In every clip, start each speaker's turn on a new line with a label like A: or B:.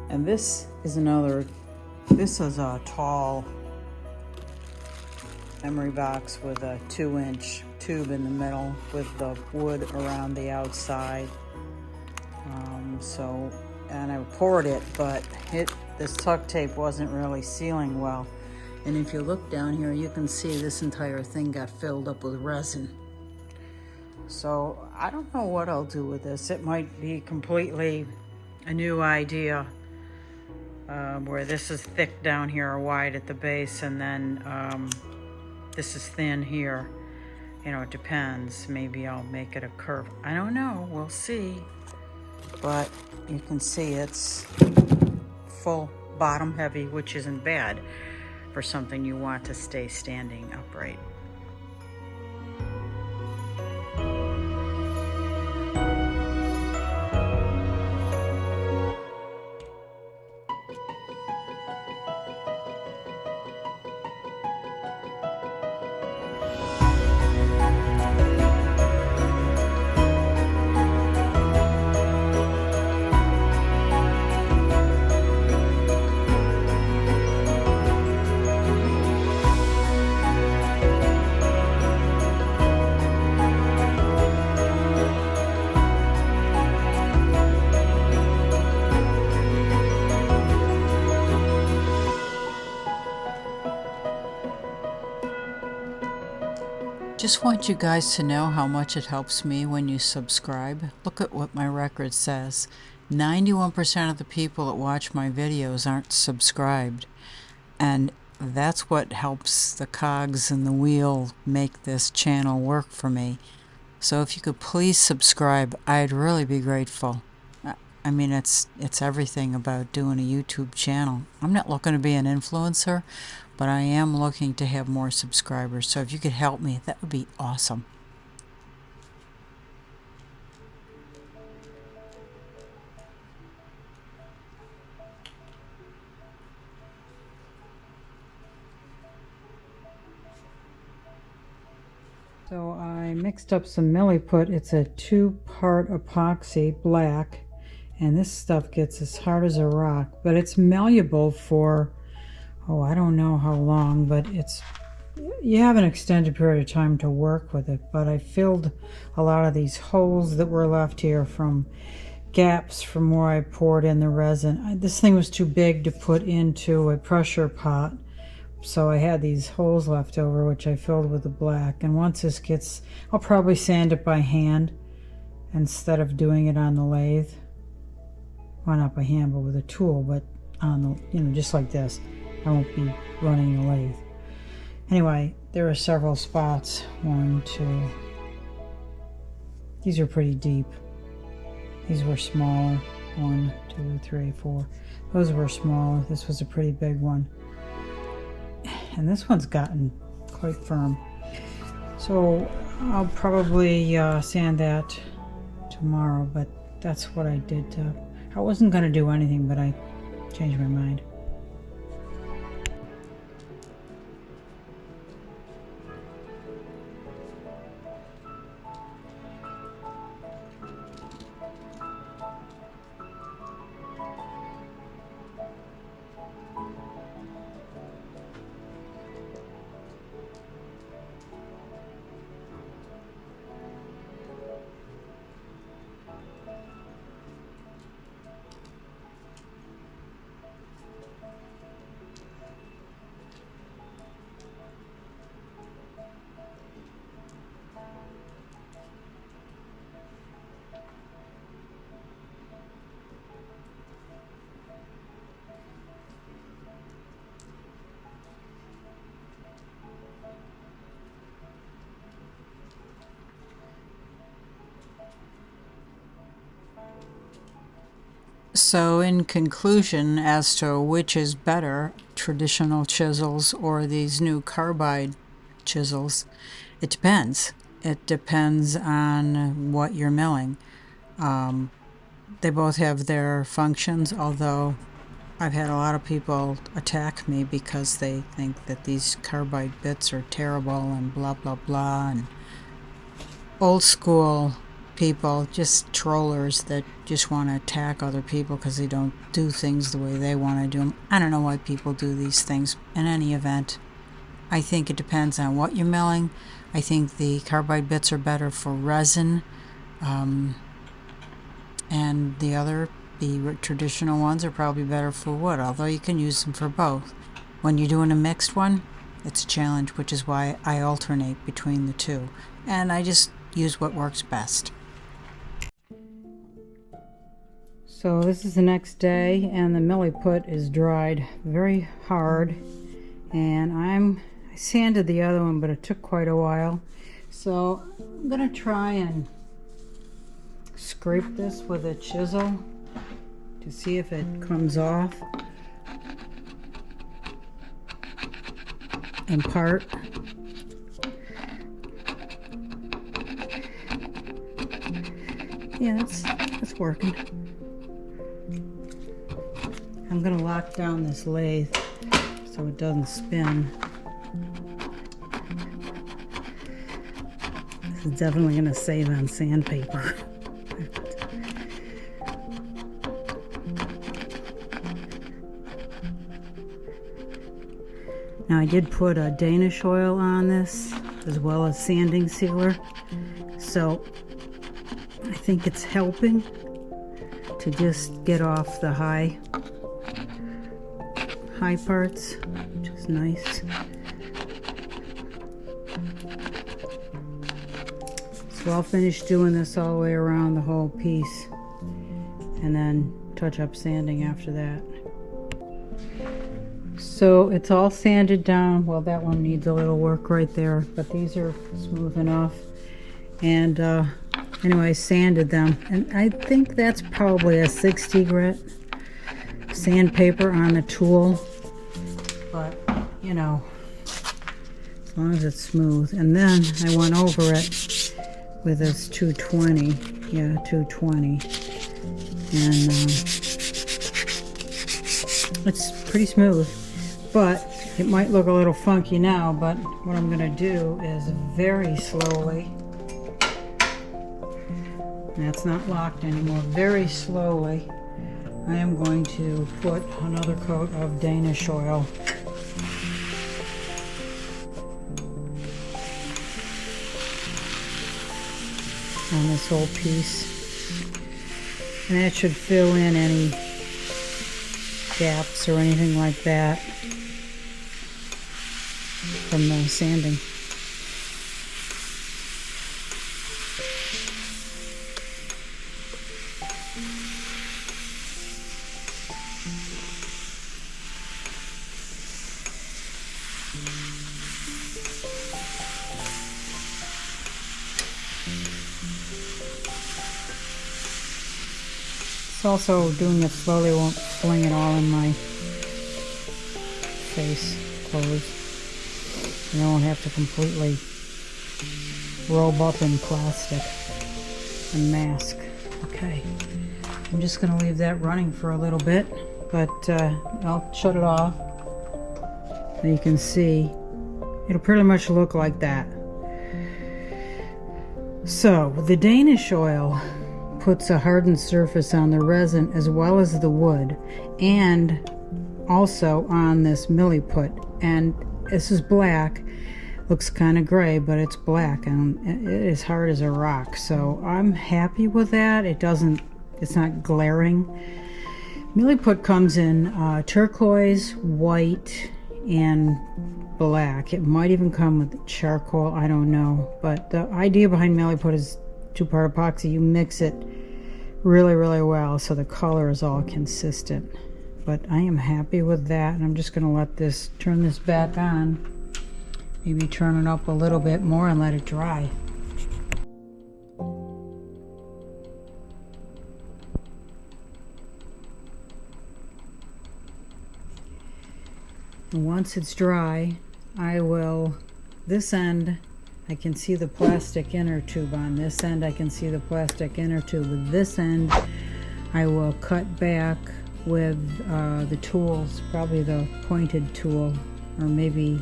A: And this is a tall emery box with a 2-inch tube in the middle with the wood around the outside. And I poured it, but this tuck tape wasn't really sealing well. And if you look down here, you can see this entire thing got filled up with resin. So I don't know what I'll do with this. It might be completely a new idea, where this is thick down here or wide at the base, and then this is thin here. You know, it depends. Maybe I'll make it a curve. I don't know. We'll see. But you can see it's full bottom heavy, which isn't bad for something you want to stay standing upright. Just want you guys to know how much it helps me when you subscribe. Look at what my record says. 91% of the people that watch my videos aren't subscribed. And that's what helps the cogs in the wheel make this channel work for me. So if you could please subscribe, I'd really be grateful. I mean, it's everything about doing a YouTube channel. I'm not looking to be an influencer, but I am looking to have more subscribers. So if you could help me, that would be awesome. So I mixed up some milliput. It's a 2-part epoxy black, and this stuff gets as hard as a rock, but it's malleable for, oh, I don't know how long, but you have an extended period of time to work with it. But I filled a lot of these holes that were left here from gaps from where I poured in the resin. This thing was too big to put into a pressure pot, so I had these holes left over, which I filled with the black. And once this gets, I'll probably sand it by hand instead of doing it on the lathe. Well, not by hand, but with a tool, but on the, just like this. I won't be running the lathe. Anyway, there are several spots. 1, 2. These are pretty deep. These were smaller. 1, 2, 3, 4. Those were smaller. This was a pretty big one. And this one's gotten quite firm. So I'll probably sand that tomorrow, but that's what I did. I wasn't going to do anything, but I changed my mind. So in conclusion, as to which is better, traditional chisels or these new carbide chisels, it depends. It depends on what you're milling. They both have their functions, although I've had a lot of people attack me because they think that these carbide bits are terrible and blah blah blah, and old school people, just trollers that just want to attack other people because they don't do things the way they want to do them. I don't know why people do these things. In any event, I think it depends on what you're milling. I think the carbide bits are better for resin, and the traditional ones are probably better for wood, although you can use them for both. When you're doing a mixed one, it's a challenge, which is why I alternate between the two, and I just use what works best. So this is the next day, and the milli put is dried very hard, and I sanded the other one, but it took quite a while. So I'm gonna try and scrape this with a chisel to see if it comes off in part. Yeah, that's working. I'm gonna lock down this lathe so it doesn't spin. This is definitely gonna save on sandpaper. Now I did put a Danish oil on this as well as sanding sealer, so I think it's helping to just get off the high parts, which is nice. So I'll finish doing this all the way around the whole piece and then touch up sanding after that. So it's all sanded down. Well, that one needs a little work right there, but these are smooth enough. And anyway, I sanded them, and I think that's probably a 60 grit sandpaper on the tool, but you know, as long as it's smooth. And then I went over it with this 220, yeah, 220, and it's pretty smooth, but it might look a little funky now. But what I'm going to do is very slowly, that's not locked anymore, very slowly I am going to put another coat of Danish oil on this whole piece, and that should fill in any gaps or anything like that from the sanding. It's also, doing it slowly won't fling it all in my face, clothes. You don't have to completely robe up in plastic and mask. Okay, I'm just going to leave that running for a little bit, but I'll shut it off. And you can see it'll pretty much look like that. So the Danish oil puts a hardened surface on the resin as well as the wood, and also on this milli put. And this is black, looks kind of gray, but it's black and it is hard as a rock. So I'm happy with that. It's not glaring. Milli put comes in turquoise, white, and black. It might even come with charcoal, I don't know. But the idea behind milli put is two-part epoxy. You mix it really, really well so the color is all consistent. But I am happy with that, and I'm just going to turn this back on, maybe turn it up a little bit more and let it dry. And once it's dry, I will, this end I can see the plastic inner tube. On this end I can see the plastic inner tube. With this end I will cut back with the tools, probably the pointed tool, or maybe,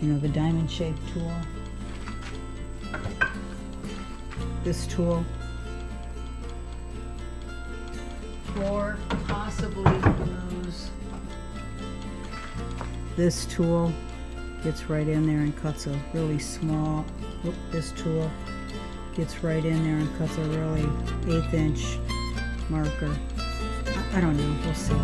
A: you know, the diamond shaped tool. This tool. or possibly use this tool. Gets right in there and cuts a really small, this tool gets right in there and cuts a really 1/8 inch marker. I don't know, we'll see.